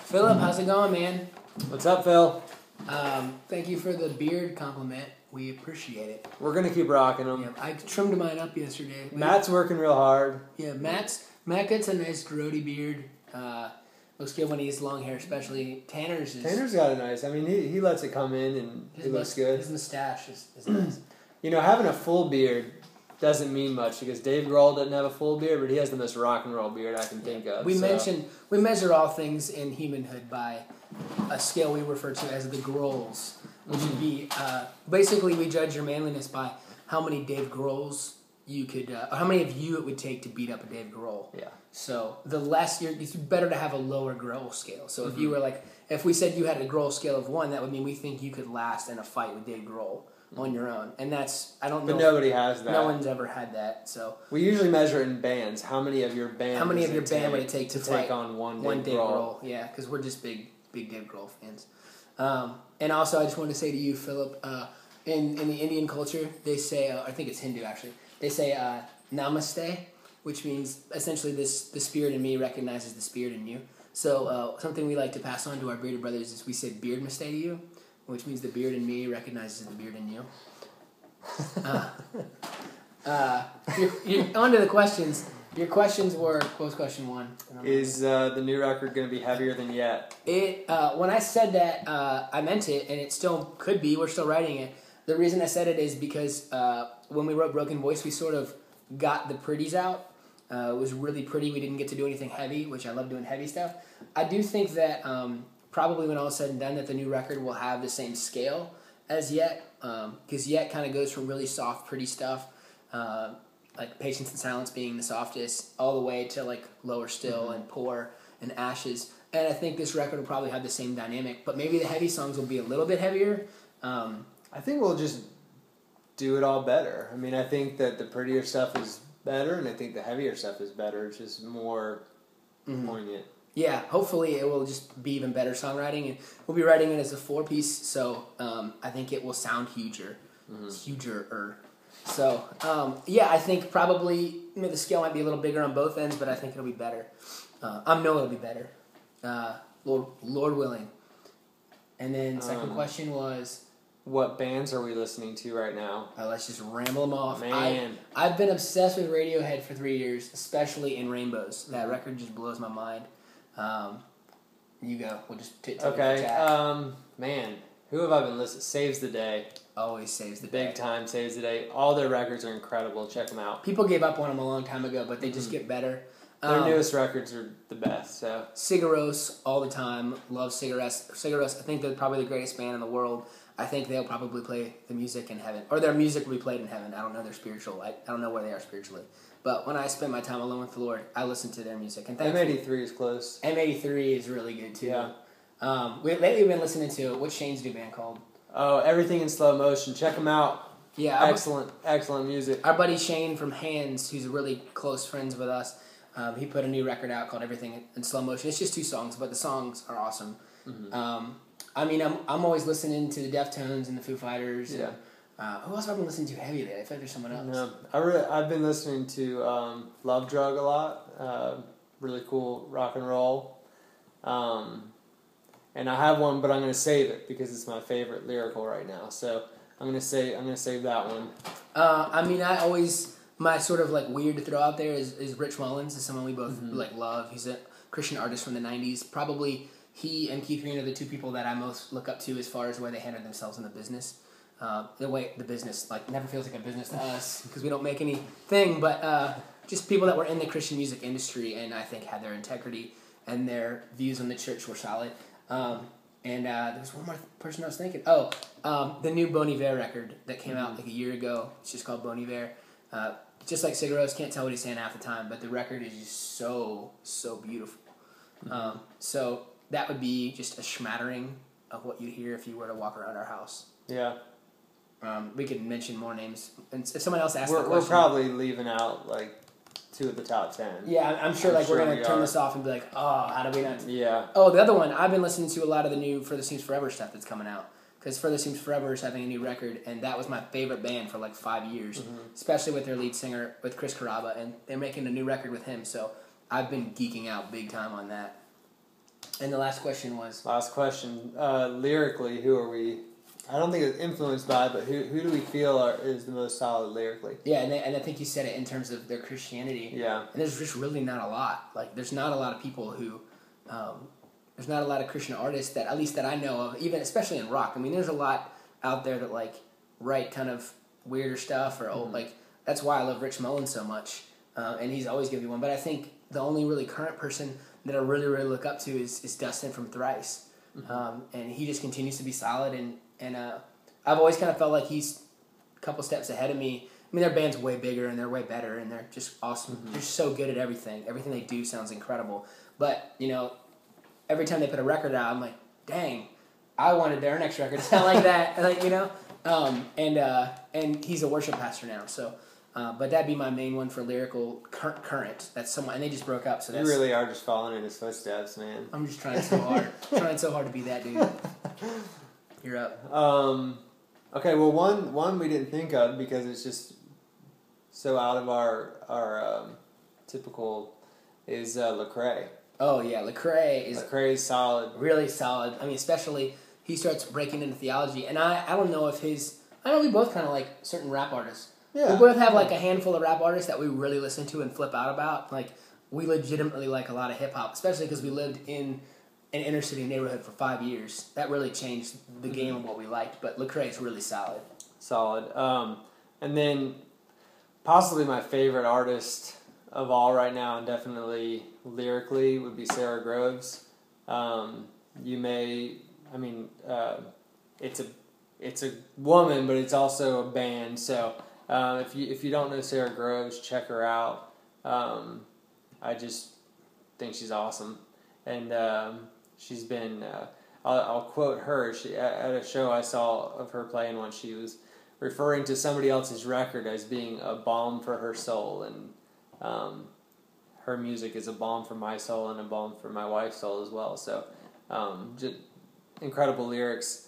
Phillip, how's it going, man? What's up, Phil? Thank you for the beard compliment. We appreciate it. We're gonna keep rocking them. Yeah, I trimmed mine up yesterday. Matt's working real hard. Yeah, Matt gets a nice grody beard. Looks good when he has long hair, especially Tanner's got a nice. I mean, he lets it come in and it looks good. His mustache is nice. You know, having a full beard doesn't mean much because Dave Grohl doesn't have a full beard, but he has the most rock and roll beard I can think of. We measure all things in humanhood by a scale we refer to as the Grohls, which would be basically we judge your manliness by how many Dave Grohls you could, or how many of you it would take to beat up a Dave Grohl. Yeah. So the less it's better to have a lower Grohl scale. So if you were if we said you had a Grohl scale of 1, that would mean we think you could last in a fight with Dave Grohl on your own, and that's I don't know. But nobody has that. No one's ever had that. So we usually measure it in bands. How many of your band? Would it take to take on one Dave Grohl? Yeah, because we're just big Dave Grohl fans. And also, I just wanted to say to you, Phillip, in the Indian culture, they say, I think it's Hindu actually, they say namaste, which means essentially the spirit in me recognizes the spirit in you. So something we like to pass on to our bearded brothers is we say beard mistake to you, which means the beard in me recognizes the beard in you. On to the questions. Your questions were, what was question 1? Is the new record going to be heavier than Yet? When I said that, I meant it, and it still could be. We're still writing it. The reason I said it is because when we wrote Broken Voice, we sort of got the pretties out. It was really pretty. We didn't get to do anything heavy, which I love doing heavy stuff. I do think that probably when all is said and done, that the new record will have the same scale as Yet, because Yet kind of goes from really soft, pretty stuff, like Patience and Silence being the softest, all the way to like Lower Still and Pour and Ashes. And I think this record will probably have the same dynamic, but maybe the heavy songs will be a little bit heavier. I think we'll just do it all better. I mean, I think that the prettier stuff is better, and I think the heavier stuff is better. It's just more poignant. Yeah, hopefully it will just be even better songwriting, and we'll be writing it as a 4-piece, so I think it will sound huger. Huger-er. So, I think probably the scale might be a little bigger on both ends, but I think it'll be better. I know it'll be better. Lord willing. And then second question was, what bands are we listening to right now? Let's just ramble them off. Man. I've been obsessed with Radiohead for 3 years, especially in Rainbows. That record just blows my mind. You go. We'll just take okay. Man, who have I been listening? Saves the Day. Always saves the day. Big time Saves the Day. All their records are incredible. Check them out. People gave up on them a long time ago, but they just get better. Their newest records are the best. So Sigaros all the time. Love Sigaros. Sigaros, I think they're probably the greatest band in the world. I think they'll probably play the music in heaven. Or their music will be played in heaven. I don't know their spiritual. I don't know where they are spiritually. But when I spend my time alone with the Lord, I listen to their music. And M83 is close. M83 is really good too. Yeah. Lately we've been listening to, what's Shane's new band called? Oh, Everything in Slow Motion. Check them out. Yeah. Excellent music. Our buddy Shane from Hands, who's really close friends with us, he put a new record out called Everything in Slow Motion. It's just 2 songs, but the songs are awesome. I mean, I'm always listening to the Deftones and the Foo Fighters. Yeah. Who else have I been listening to heavy lately? I feel like there's someone else. No, I've been listening to Love Drug a lot. Really cool rock and roll. And I have one, but I'm going to save it because it's my favorite lyrical right now. So I'm going to save that one. I mean, my sort of like weird to throw out there is Rich Mullins is someone we both love. He's a Christian artist from the 90s. Probably he and Keith Green are the 2 people that I most look up to as far as the way they handle themselves in the business. The business never feels like a business to us because we don't make anything, but just people that were in the Christian music industry and I think had their integrity and their views on the church were solid. And there was one more person I was thinking. The new Bon Iver record that came out like a year ago. It's just called Bon Iver. Just like Sigaros, can't tell what he's saying half the time, but the record is just so beautiful. So that would be just a smattering of what you'd hear if you were to walk around our house. Yeah. We could mention more names. And if someone else asked we're probably leaving out like 2 of the top 10. Yeah, I'm sure we're going to turn this off and be like, oh, how do we not? Yeah. Oh, the other one, I've been listening to a lot of the new Further Seems Forever stuff that's coming out. Because Further Seems Forever is having a new record, and that was my favorite band for like 5 years, especially with their lead singer, with Chris Carrabba, and they're making a new record with him, so I've been geeking out big time on that. And the last question was? Last question. Lyrically, who are we? I don't think it's influenced by, but who do we feel is the most solid lyrically? Yeah, and I think you said it in terms of their Christianity. Yeah. And there's just really not a lot. Like, there's not a lot of people who... there's not a lot of Christian artists that, at least that I know of, even especially in rock. I mean, there's a lot out there that, like, write kind of weirder stuff or old, like... That's why I love Rich Mullins so much. And he's always giving me one. But I think the only really current person that I really, really look up to is Dustin from Thrice. And he just continues to be solid. And I've always kind of felt like he's a couple steps ahead of me. I mean, their band's way bigger and they're way better and they're just awesome. They're so good at everything. Everything they do sounds incredible. But, you know, every time they put a record out, I'm like, dang, I wanted their next record to sound like that. Like, you know? And he's a worship pastor now, so... but that'd be my main one for lyrical current. That's someone, and they just broke up. So that's, you really are just following in his footsteps, man. I'm just trying so hard, to be that dude. You're up. Okay, well, one we didn't think of because it's just so out of our typical is Lecrae. Oh yeah, Lecrae is solid, really solid. I mean, especially he starts breaking into theology, and I don't know if I know we both kind of like certain rap artists. Yeah. We both have like a handful of rap artists that we really listen to and flip out about. Like, we legitimately like a lot of hip hop, especially because we lived in an inner city neighborhood for 5 years. That really changed the game of what we liked. But Lecrae is really solid. Solid. And then possibly my favorite artist of all right now, and definitely lyrically, would be Sarah Groves. It's a woman, but it's also a band, so... if you don't know Sarah Groves, check her out. I just think she's awesome, and she's been. I'll quote her. She at a show I saw of her playing once. She was referring to somebody else's record as being a balm for her soul, and her music is a balm for my soul and a balm for my wife's soul as well. So, just incredible lyrics.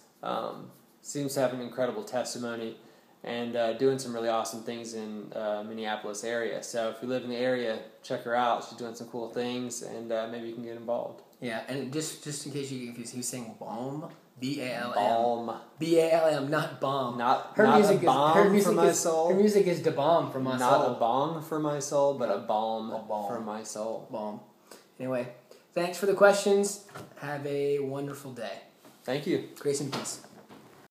Seems to have an incredible testimony. And doing some really awesome things in Minneapolis area. So if you live in the area, check her out. She's doing some cool things, and maybe you can get involved. Yeah, and just in case you get confused, he was saying balm, B-A-L-M. Balm. B-A-L-M, not bomb. Not a balm for my soul. Her music is the balm for my soul. Not a bong for my soul, but a balm for my soul. Balm. Anyway, thanks for the questions. Have a wonderful day. Thank you. Grace and peace.